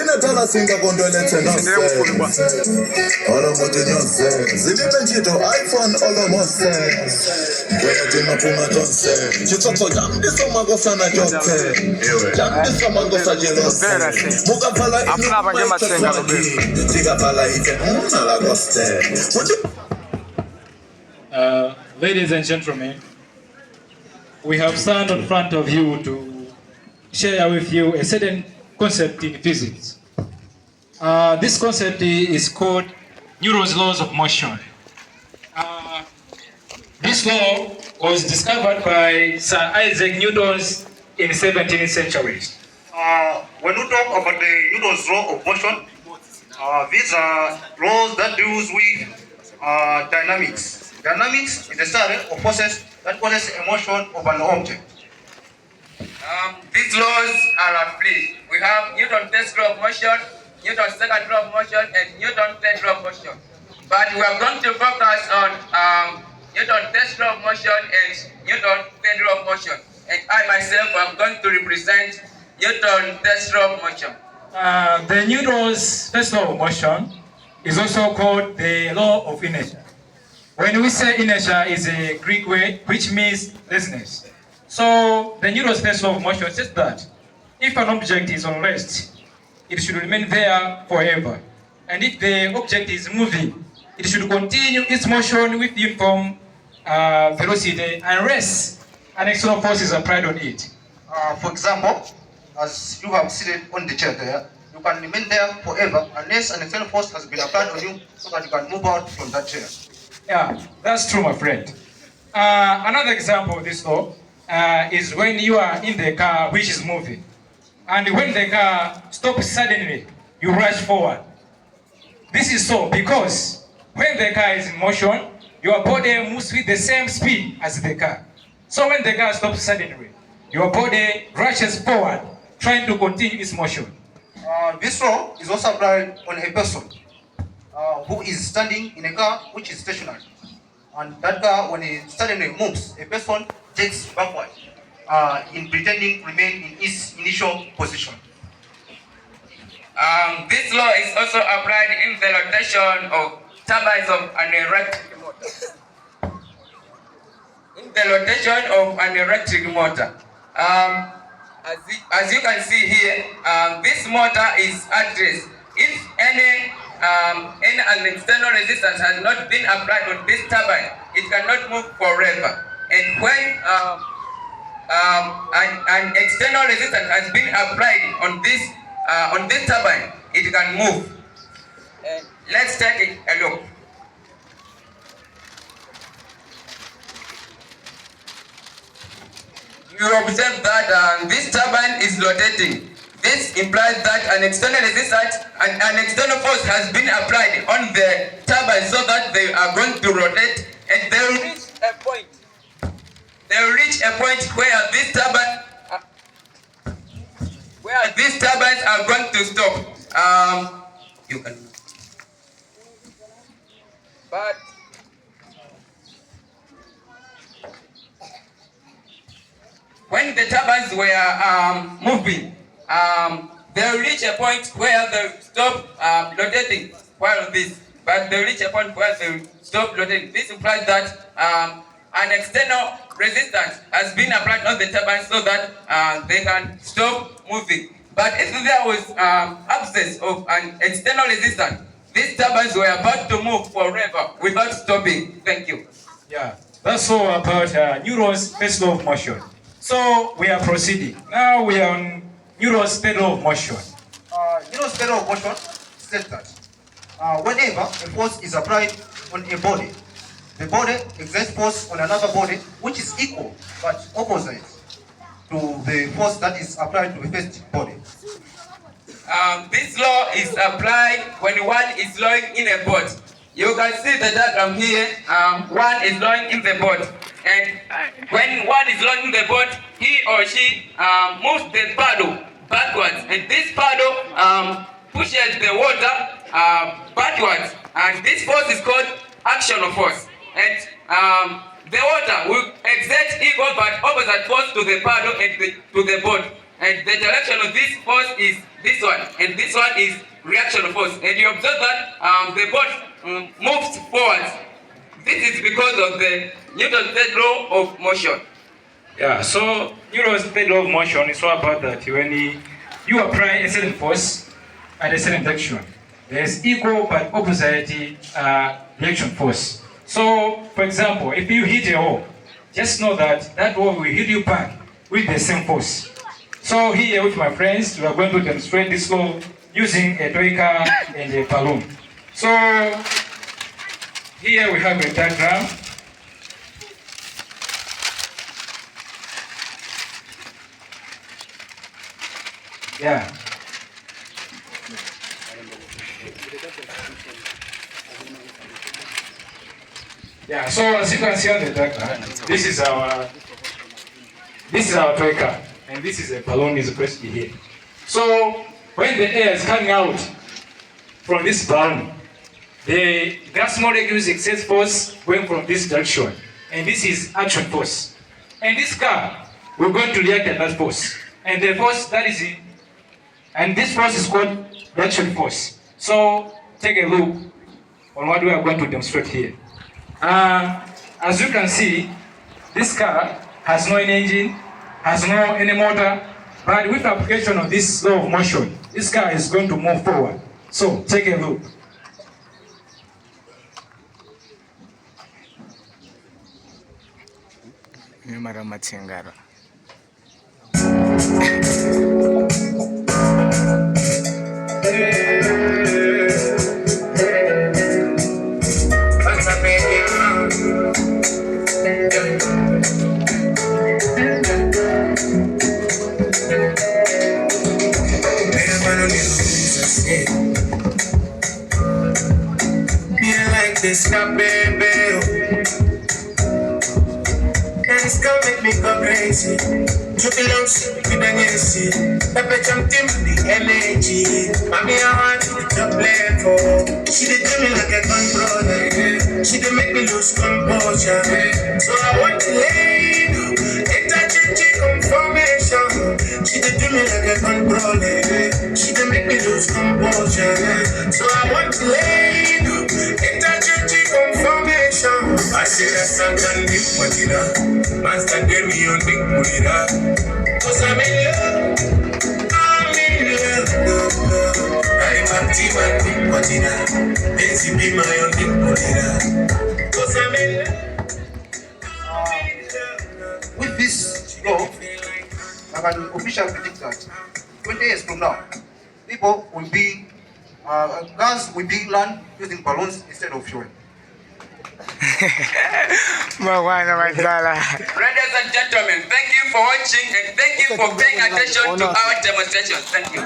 Natola Secondary iPhone almost ladies and gentlemen, we have stand in front of you to share with you a certain concept in physics. This concept is called Newton's laws of motion. This law was discovered by Sir Isaac Newton in the 17th century. When we talk about the Newton's law of motion, these are laws that deals with dynamics. Dynamics is the study of forces that causes a motion of an object. These laws are three. We have Newton's first law of motion, Newton's second law of motion, and Newton's third law of motion. But we are going to focus on Newton's first law of motion and Newton's third law of motion. And I myself am going to represent Newton's first law of motion. The Newton's first law of motion is also called the law of inertia. When we say inertia is a Greek word which means lessness. So the Newton's first law of motion says that if an object is on rest, it should remain there forever. And if the object is moving, it should continue its motion with uniform velocity unless an external force is applied on it. For example, as you have seen on the chair there, you can remain there forever unless an external force has been applied on you so that you can move out from that chair. Yeah, that's true, my friend. Another example of this law is when you are in the car which is moving. And when the car stops suddenly, you rush forward. This is so because when the car is in motion, your body moves with the same speed as the car. So when the car stops suddenly, your body rushes forward, trying to continue its motion. This law is also applied on a person who is standing in a car which is stationary. And that car, when it suddenly moves, a person takes backward in pretending to remain in its initial position. This law is also applied in the rotation of turbines of an electric motor. In the rotation of an electric motor. As you can see here, this motor is at rest. If any an external resistance has not been applied on this turbine, it cannot move forever. And when an external resistance has been applied on this turbine, it can move. Let's take a look. You observe that this turbine is rotating. This implies that an external resistance and an external force has been applied on the turbine so that they are going to rotate, and they will reach a point. They will reach a point where these turbines are going to stop. You can. But when the turbines were moving, they will reach a point where they stop rotating while this, but they reach a point where they stop rotating. This implies that an external resistance has been applied on the turbine so that they can stop moving. But if there was absence of an external resistance, these turbines were about to move forever without stopping. Thank you. Yeah, that's all about Newton's first law of motion. So we are proceeding. Now we are on Newton's third law of motion. Newton's third law of motion says that whenever a force is applied on a body, the body exerts force on another body which is equal but opposite to the force that is applied to the first body. This law is applied when one is lying in a boat. You can see the diagram here. One is lying in the boat, and when one is lying in the boat, he or she moves the paddle backwards, and this paddle pushes the water backwards, and this force is called actional force. and the water will exert equal but opposite force to the paddle and to the boat. And the direction of this force is this one, and this one is reaction force. And you observe that the boat moves forward. This is because of the Newton's third law of motion. Yeah, so Newton's third law of motion is all about that when you apply a certain force at a certain direction, there's equal but opposite reaction force. So, for example, if you hit a wall, just know that that wall will hit you back with the same force. So here with my friends, we are going to demonstrate this law using a toy car and a balloon. So here we have a diagram. Yeah. Yeah, so as you can see on the diagram, this is our toy car, and this is a balloon is placed here. So when the air is coming out from this balloon, the gas molecules exert force going from this direction, and this is action force. And this car, we're going to react at that force, and the force that is in, and this force is called reaction force. So take a look on what we are going to demonstrate here. As you can see, this car has no engine, has no any motor, but with application of this law of motion, this car is going to move forward. So take a look. This now, baby, and it's gonna make me go crazy. You belong to the energy, the bitch I'm the energy. Mommy, I want you to play for. She did do me like a controller. She did make me lose composure. So I want to lay interchange conformation. She did do me like a controller. She did make me lose composure. So I want to lay interchange conformation. I say that something deep, but you know, master gave me on big booty. Cause I'm in love, I'm active and big booty. Busy be my own big booty. Cause I'm in love. With this law, I can officially predict that 20 years from now, people will be, guns will be land using balloons instead of fuel. Ladies and gentlemen, thank you for watching and thank you for paying attention to our demonstration. Thank you.